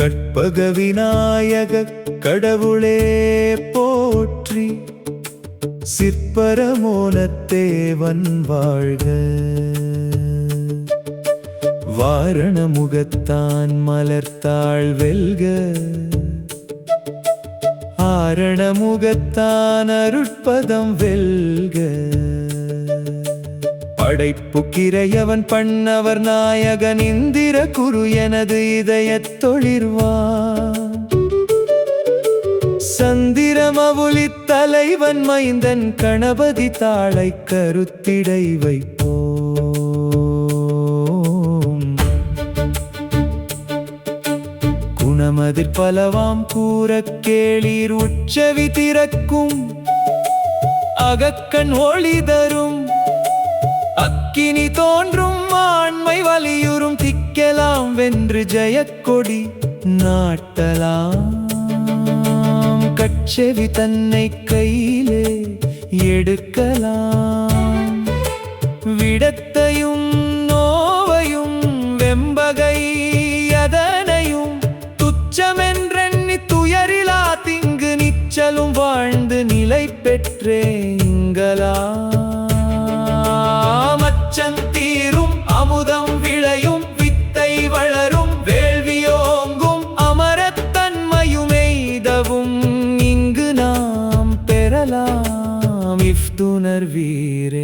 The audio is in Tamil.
கற்பக விநாயக கடவுளே போற்றி, சிற்பரமோனத்தேவன் வாழ்க. வாரண முகத்தான் மலர்த்தாள் வெல்க, ஆரண முகத்தான் அருட்பதம் வெல்க. படைப்புக்கிரையவன் பண்ணவர் நாயகன் இந்திர குரு எனது இதயத் தொழிர்வான். சந்திரமவுலி தலைவன் மைந்தன் கணபதி தாளை கருத்திடை வைப்போம். குணமதிர் பலவாம் கூறக் கேளீர், உச்சவி திறக்கும் அகக்கண் ஒளி தரும், அக்கினி தோன்றும் ஆண்மை வலியுறும், திக்கலாம் வென்று ஜெயக்கொடி நாட்டலாம். கட்செவி தன்னை கையிலே எடுக்கலாம், விடத்தையும் நோவையும் வெம்பகை அதனையும் துச்சமென்றெண்ணி துயரிலா திங்கு நிச்சலும் வாழ்ந்து நிலை பெற்றேங்களா. மச்சந்தீரும் அமுதம் விளையும், வித்தை வளரும் வேள்வியோங்கும், அமரத்தன்மையுமெய்தவும் இங்கு நாம் பெறலாம் இஃதுணர் வீரே.